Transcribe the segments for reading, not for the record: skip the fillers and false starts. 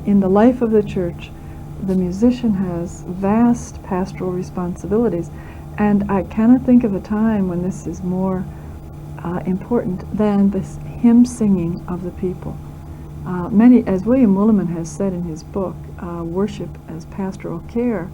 in the life of the church, the musician has vast pastoral responsibilities, and I cannot think of a time when this is more important than this hymn singing of the people. Many, as William Willimon has said in his book, Worship as Pastoral Care,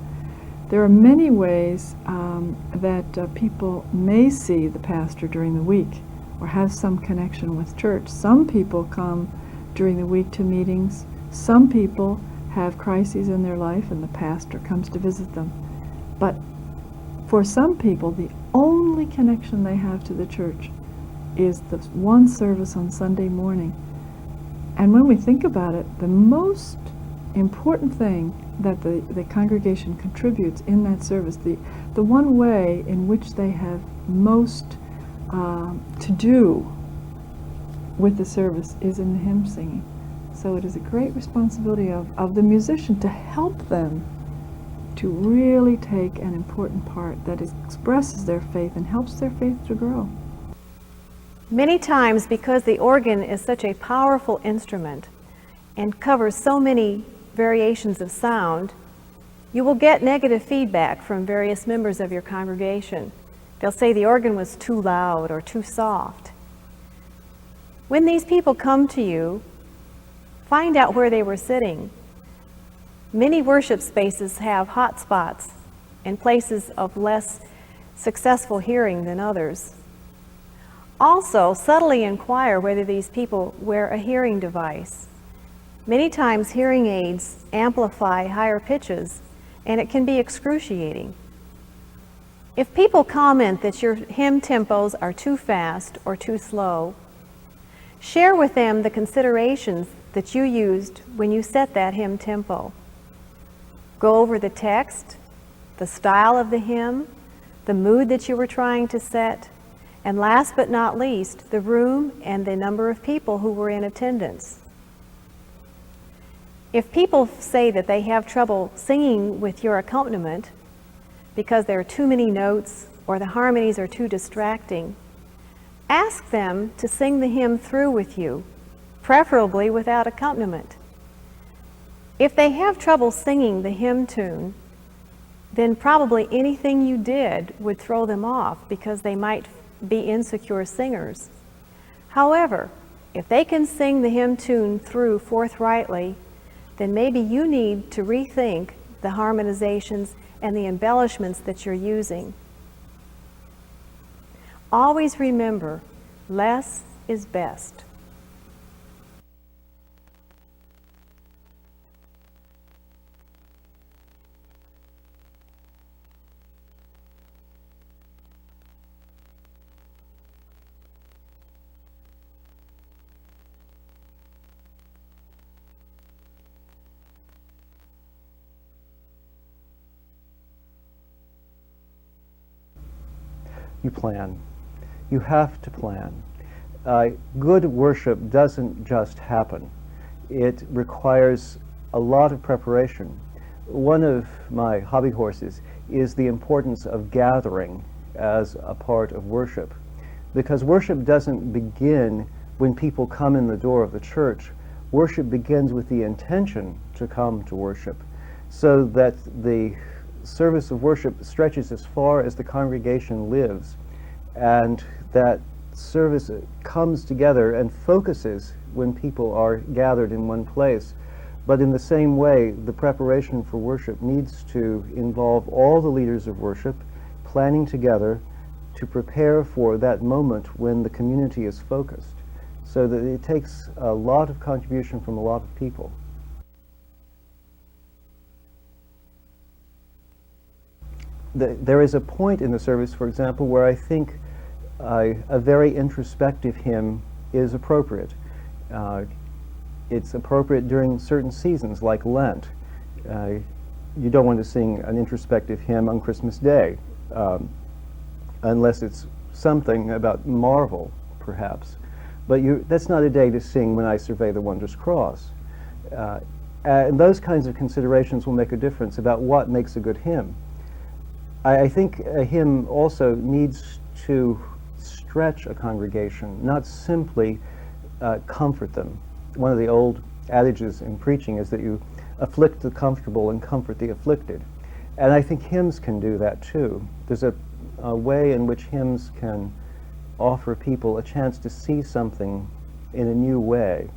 there are many ways that people may see the pastor during the week or have some connection with church. Some people come during the week to meetings. Some people have crises in their life and the pastor comes to visit them. But for some people, the only connection they have to the church is the one service on Sunday morning. And when we think about it, the most important thing that the congregation contributes in that service, the one way in which they have most to do with the service is in the hymn singing. So it is a great responsibility of the musician to help them to really take an important part that expresses their faith and helps their faith to grow. Many times, because the organ is such a powerful instrument and covers so many variations of sound, you will get negative feedback from various members of your congregation. They'll say the organ was too loud or too soft. When these people come to you, find out where they were sitting. Many worship spaces have hot spots and places of less successful hearing than others. Also, subtly inquire whether these people wear a hearing device. Many times hearing aids amplify higher pitches, and it can be excruciating. If people comment that your hymn tempos are too fast or too slow, share with them the considerations that you used when you set that hymn tempo. Go over the text, the style of the hymn, the mood that you were trying to set, and last but not least, the room and the number of people who were in attendance. If people say that they have trouble singing with your accompaniment because there are too many notes or the harmonies are too distracting, ask them to sing the hymn through with you, preferably without accompaniment. If they have trouble singing the hymn tune, then probably anything you did would throw them off because they might be insecure singers. However, if they can sing the hymn tune through forthrightly, then maybe you need to rethink the harmonizations and the embellishments that you're using. Always remember, less is best. You plan. You have to plan. Good worship doesn't just happen. It requires a lot of preparation. One of my hobby horses is the importance of gathering as a part of worship, because worship doesn't begin when people come in the door of the church. Worship begins with the intention to come to worship, so that the service of worship stretches as far as the congregation lives, and that service comes together and focuses when people are gathered in one place. But in the same way, the preparation for worship needs to involve all the leaders of worship planning together to prepare for that moment when the community is focused, so that it takes a lot of contribution from a lot of people. There is a point in the service, for example, where I think a very introspective hymn is appropriate. It's appropriate during certain seasons, like Lent. You don't want to sing an introspective hymn on Christmas Day, unless it's something about Marvel, perhaps. But that's not a day to sing When I Survey the Wondrous Cross. And those kinds of considerations will make a difference about what makes a good hymn. I think a hymn also needs to stretch a congregation, not simply comfort them. One of the old adages in preaching is that you afflict the comfortable and comfort the afflicted. And I think hymns can do that too. There's a way in which hymns can offer people a chance to see something in a new way.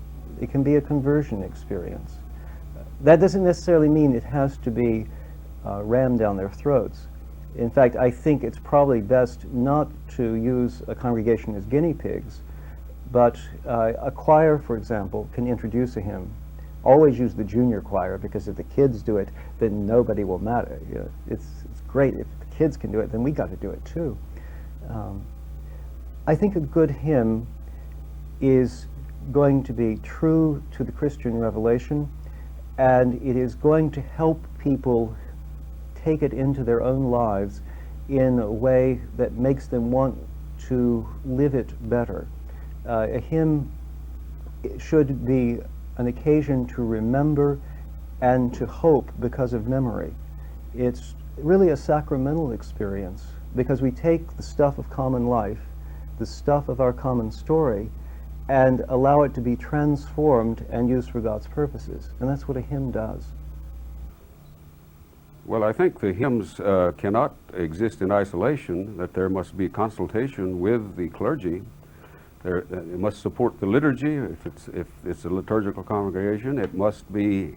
It can be a conversion experience. That doesn't necessarily mean it has to be rammed down their throats. In fact, I think it's probably best not to use a congregation as guinea pigs, but a choir, for example, can introduce a hymn. Always use the junior choir, because if the kids do it, then nobody will matter. You know, it's great. If the kids can do it, then we got to do it too. I think a good hymn is going to be true to the Christian revelation, and it is going to help people take it into their own lives in a way that makes them want to live it better. A hymn should be an occasion to remember and to hope because of memory. It's really a sacramental experience, because we take the stuff of common life, the stuff of our common story, and allow it to be transformed and used for God's purposes. And that's what a hymn does. Well, I think the hymns cannot exist in isolation, that there must be consultation with the clergy. It must support the liturgy. If it's a liturgical congregation, it must be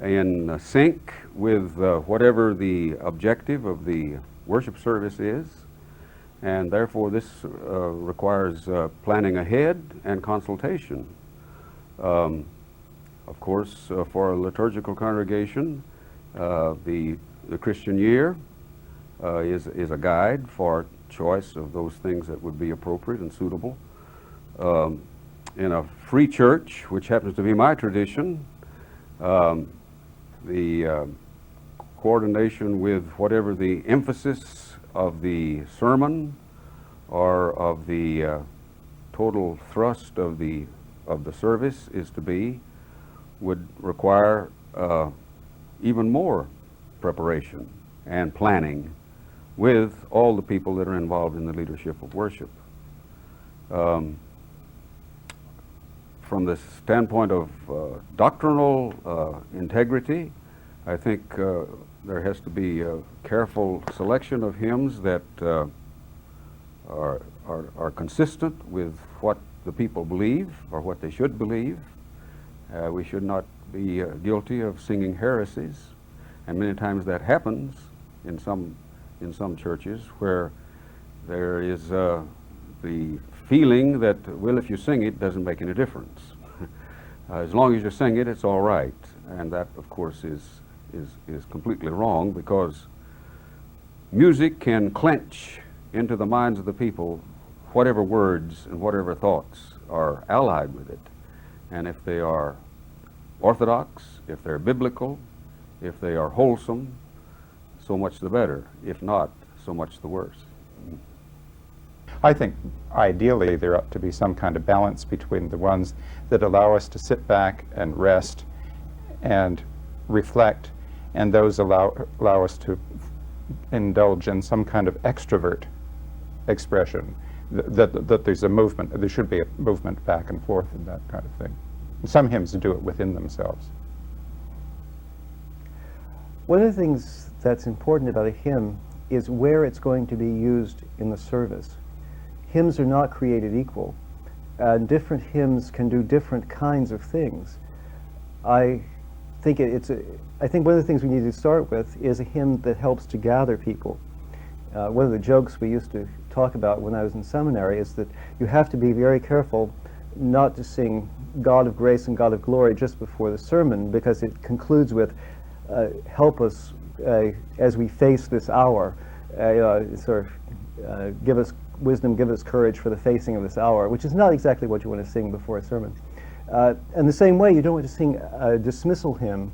in sync with whatever the objective of the worship service is. And therefore this requires planning ahead and consultation. Of course, for a liturgical congregation, the Christian year is a guide for choice of those things that would be appropriate and suitable. In a free church, which happens to be my tradition, the coordination with whatever the emphasis of the sermon or of the total thrust of the service is to be would require even more preparation and planning with all the people that are involved in the leadership of worship. From the standpoint of doctrinal integrity, I think there has to be a careful selection of hymns that are consistent with what the people believe or what they should believe. We should not be guilty of singing heresies, and many times that happens in some churches where there is the feeling that, well, if you sing it, doesn't make any difference. As long as you sing it, it's all right. And that, of course, is completely wrong, because music can clench into the minds of the people whatever words and whatever thoughts are allied with it. And if they are orthodox, if they're biblical, if they are wholesome, so much the better. If not, so much the worse. I think ideally there ought to be some kind of balance between the ones that allow us to sit back and rest and reflect, and those allow us to indulge in some kind of extrovert expression, that there's a movement, there should be a movement back and forth and that kind of thing. Some hymns do it within themselves. One of the things that's important about a hymn is where it's going to be used in the service. Hymns are not created equal, and different hymns can do different kinds of things. I think one of the things we need to start with is a hymn that helps to gather people. One of the jokes we used to talk about when I was in seminary is that you have to be very careful not to sing God of Grace and God of Glory just before the sermon, because it concludes with help us as we face this hour, give us wisdom, give us courage for the facing of this hour, which is not exactly what you want to sing before a sermon. In the same way, you don't want to sing a dismissal hymn.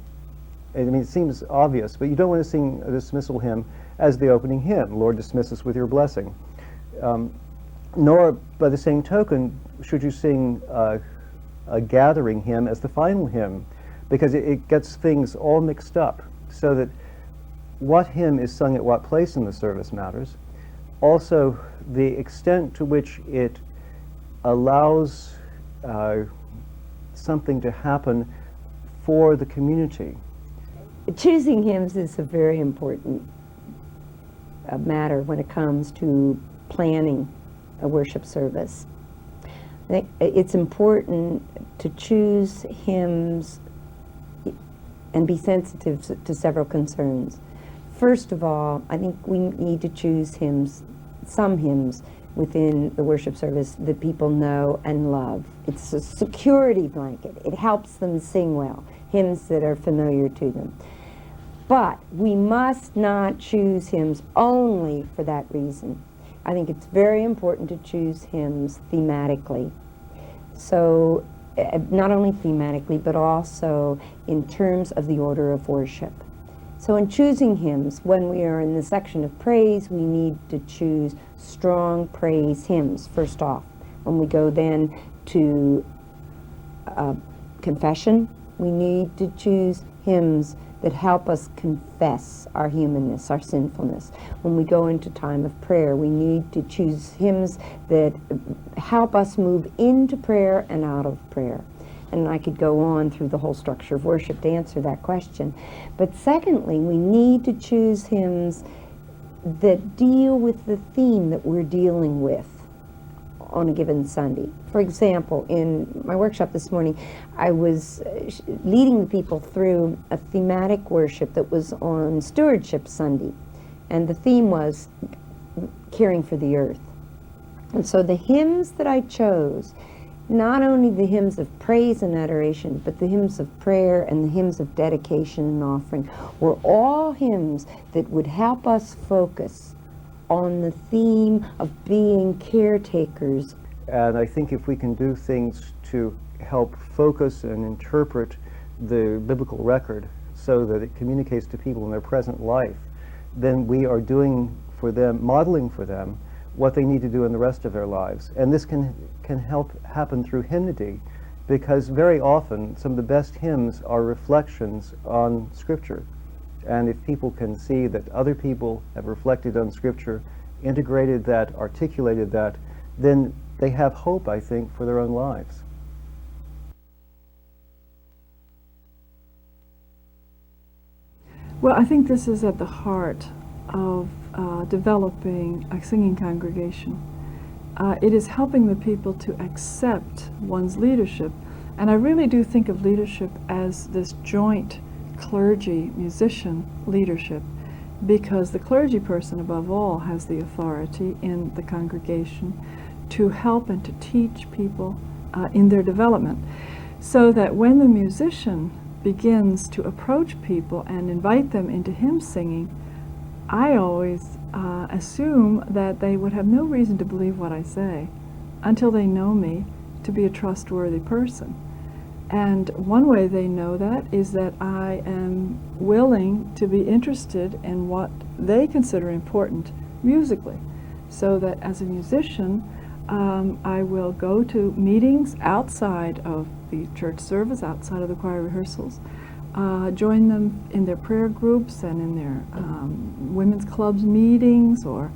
I mean, it seems obvious, but you don't want to sing a dismissal hymn as the opening hymn, Lord, dismiss us with your blessing. Nor, by the same token, should you sing a gathering hymn as the final hymn, because it gets things all mixed up, so that what hymn is sung at what place in the service matters. Also, the extent to which it allows something to happen for the community. Choosing hymns is a very important matter when it comes to planning a worship service. I think it's important to choose hymns and be sensitive to several concerns. First of all, I think we need to choose hymns, some hymns within the worship service that people know and love. It's a security blanket. It helps them sing well, hymns that are familiar to them. But we must not choose hymns only for that reason. I think it's very important to choose hymns thematically. So not only thematically, but also in terms of the order of worship. So in choosing hymns, when we are in the section of praise, we need to choose strong praise hymns, first off. When we go then to confession, we need to choose hymns that help us confess our humanness, our sinfulness. When we go into time of prayer, we need to choose hymns that help us move into prayer and out of prayer. And I could go on through the whole structure of worship to answer that question. But secondly, we need to choose hymns that deal with the theme that we're dealing with on a given Sunday. For example, in my workshop this morning, I was leading the people through a thematic worship that was on Stewardship Sunday. And the theme was caring for the earth. And so the hymns that I chose, not only the hymns of praise and adoration, but the hymns of prayer and the hymns of dedication and offering, were all hymns that would help us focus on the theme of being caretakers. And I think if we can do things to help focus and interpret the biblical record so that it communicates to people in their present life, then we are doing for them, modeling for them, what they need to do in the rest of their lives. And this can help happen through hymnody, because very often some of the best hymns are reflections on Scripture. And if people can see that other people have reflected on Scripture, integrated that, articulated that, then they have hope, I think, for their own lives. Well, I think this is at the heart of developing a singing congregation. It is helping the people to accept one's leadership. And I really do think of leadership as this joint clergy-musician leadership, because the clergy person, above all, has the authority in the congregation to help and to teach people in their development, so that when the musician begins to approach people and invite them into hymn singing, I always assume that they would have no reason to believe what I say until they know me to be a trustworthy person. And one way they know that is that I am willing to be interested in what they consider important musically, so that as a musician, I will go to meetings outside of the church service, outside of the choir rehearsals, join them in their prayer groups and in their women's clubs meetings, or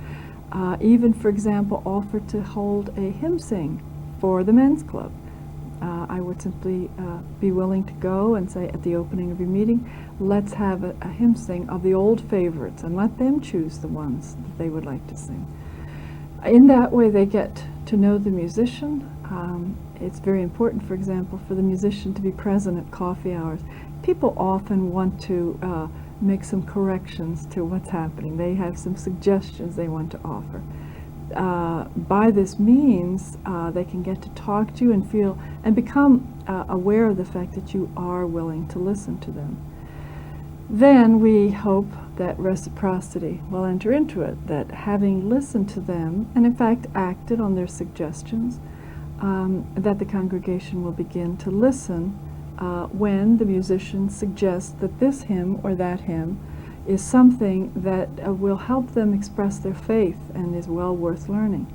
even, for example, offer to hold a hymn sing for the men's club. I would simply be willing to go and say at the opening of your meeting, let's have a hymn sing of the old favorites, and let them choose the ones that they would like to sing. In that way, they get to know the musician. It's very important, for example, for the musician to be present at coffee hours. People often want to make some corrections to what's happening. They have some suggestions they want to offer. By this means, they can get to talk to you and feel and become aware of the fact that you are willing to listen to them. Then we hope that reciprocity will enter into it, that having listened to them and in fact acted on their suggestions, that the congregation will begin to listen when the musician suggests that this hymn or that hymn is something that will help them express their faith and is well worth learning.